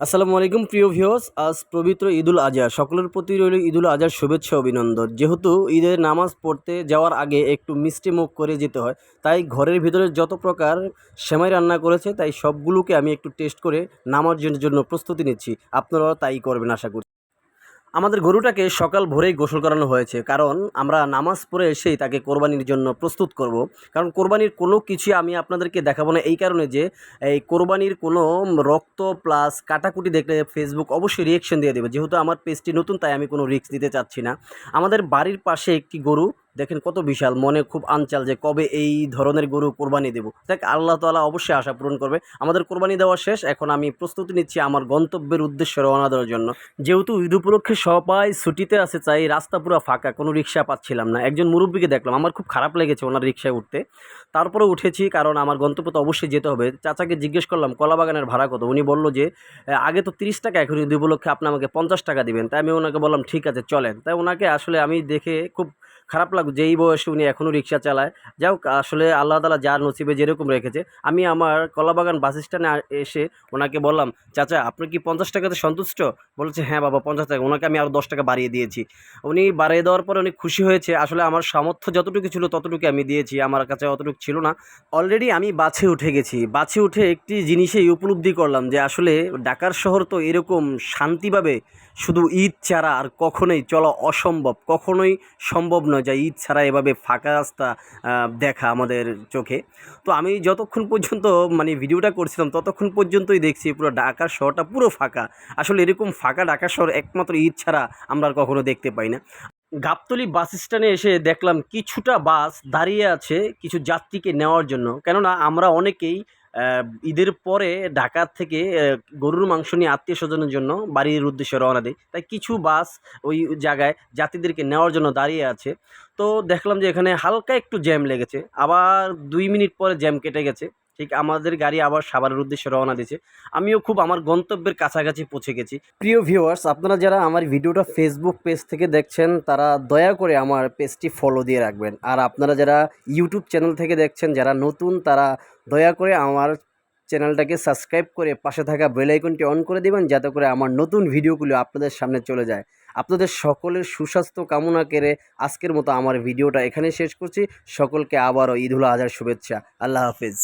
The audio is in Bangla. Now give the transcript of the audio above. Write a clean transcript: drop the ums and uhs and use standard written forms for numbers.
আসসালামু আলাইকুম প্রিয় ভিউয়ার্স, আজ পবিত্র ঈদুল আজহা। সকলের প্রতি রইল ঈদুল আজহার শুভেচ্ছা অভিনন্দন। যেহেতু ঈদের নামাজ পড়তে যাওয়ার আগে একটু মিষ্টি মুখ করে যেতে হয়, তাই ঘরের ভিতরে যত প্রকার সেমাই রান্না করেছে তাই সবগুলোকে আমি একটু টেস্ট করে নামাজের জন্য প্রস্তুতি নিচ্ছি। আপনারাও তাই করবেন আশা করি। আমাদের গরুটাকে সকাল ভোরেই গোসল করানো হয়েছে, কারণ আমরা নামাজ পড়ে এসেই তাকে কোরবানির জন্য প্রস্তুত করব। কারণ কোরবানির কোনো কিছুই আমি আপনাদেরকে দেখাবো না, এই কারণে যে এই কোরবানির কোনো রক্ত প্লাস কাটাকুটি দেখলে ফেসবুক অবশ্যই রিয়েকশন দিয়ে দেবে। যেহেতু আমার পেজটি নতুন, তাই আমি কোনো রিস্ক দিতে চাচ্ছি না। আমাদের বাড়ির পাশে একটি গরু দেখেন কত বিশাল, মনে খুব আনচাল যে কবে এই ধরনের গরু কোরবানি দেব। দেখ আল্লাহ তাআলা অবশ্যই আশা পূরণ করবে। আমাদের কোরবানি দেওয়া শেষ, এখন আমি প্রস্তুতি নিচ্ছি আমার গন্তব্যের উদ্দেশ্যে রওনা দেওয়ার জন্য। যেহেতু ঈদ উপলক্ষে সবাই ছুটিতে আছে, চাই রাস্তা পুরো ফাঁকা, কোনো রিক্সা পাচ্ছিলাম না। একজন মুরব্বীকে দেখলাম, আমার খুব খারাপ লেগেছে ওনার রিক্সায় উঠতে। তারপরে উঠেছি, কারণ আমার গন্তব্য তো অবশ্যই যেতে হবে। চাচাকে জিজ্ঞেস করলাম কলাবাগানের ভাড়া কত। উনি বলল যে আগে তো 30 টাকা, এখন ঈদ উপলক্ষে আপনি আমাকে 50 টাকা দিবেন। তাই আমি ওনাকে বললাম ঠিক আছে চলেন। তাই ওনাকে আসলে আমি দেখে খুব খারাপ লাগলো যে এই বয়সে উনি এখনও রিক্সা চালায়। যাই হোক, আসলে আল্লাহ তাআলা যার নসিবে যেরকম রেখেছে। আমি আমার কলাবাগান বাস স্ট্যান্ডে এসে ওনাকে বললাম, চাচা আপনি কি 50 টাকাতে সন্তুষ্ট? বলেছে হ্যাঁ বাবা 50 টাকা। ওনাকে আমি আরও 10 টাকা বাড়িয়ে দিয়েছি। উনি বাড়িয়ে দেওয়ার পরে উনি খুশি হয়েছে। আসলে আমার সামর্থ্য যতটুকু ছিল ততটুকু আমি দিয়েছি, আমার কাছে অতটুকু ছিল না। অলরেডি আমি বাসে উঠে গেছি। বাসে উঠে একটি জিনিসেই উপলব্ধি করলাম যে আসলে ঢাকার শহর তো এরকম শান্তিভাবে শুধু ঈদ ছাড়া আর কখনোই চলা অসম্ভব, কখনোই সম্ভব নয় যে ঈদ ছাড়া এভাবে ফাঁকা রাস্তা দেখা আমাদের চোখে। তো আমি যতক্ষণ পর্যন্ত মানে ভিডিওটা করছিলাম ততক্ষণ পর্যন্তই দেখছি পুরো ঢাকার শহরটা পুরো ফাঁকা। আসলে এরকম ফাঁকা ঢাকা শহর একমাত্র ঈদ ছাড়া আমরা আর কখনো দেখতে পাই না। গাবতলী বাস স্ট্যান্ডে এসে দেখলাম কিছুটা বাস দাঁড়িয়ে আছে কিছু যাত্রীকে নেওয়ার জন্য। কেননা আমরা অনেকেই ঈদের পরে ঢাকা থেকে গরুর মাংস নিয়ে আত্মীয়স্বজনের জন্য বাড়ির উদ্দেশ্যে রওনা দেই। তাই কিছু বাস ওই জায়গায় যাত্রীদেরকে নেওয়ার জন্য দাঁড়িয়ে আছে। তো দেখলাম যে এখানে হালকা একটু জ্যাম লেগেছে। আবার ২ মিনিট পরে জ্যাম কেটে গেছে। ঠিক আমাদের গাড়ি আবার সাভারের উদ্দেশ্যে রওনা দিয়েছে। আমিও খুব আমার গন্তব্যের কাছাকাছি পৌঁছে গেছি। প্রিয় ভিউয়ার্স, আপনারা যারা আমার ভিডিওটা ফেসবুক পেজ থেকে দেখছেন তারা দয়া করে আমার পেজটি ফলো দিয়ে রাখবেন। আর আপনারা যারা ইউটিউব চ্যানেল থেকে দেখছেন, যারা নতুন, তারা দয়া করে আমার চ্যানেলটাকে সাবস্ক্রাইব করে পাশে থাকা বেল আইকনটি অন করে দেবেন, যাতে করে আমার নতুন ভিডিওগুলো আপনাদের সামনে চলে যায়। আপনাদের সকলের সুস্বাস্থ্য কামনা করে আজকের মতো আমার ভিডিওটা এখানে শেষ করছি। সকলকে আবারও ঈদুল আজহার শুভেচ্ছা। আল্লাহ হাফেজ।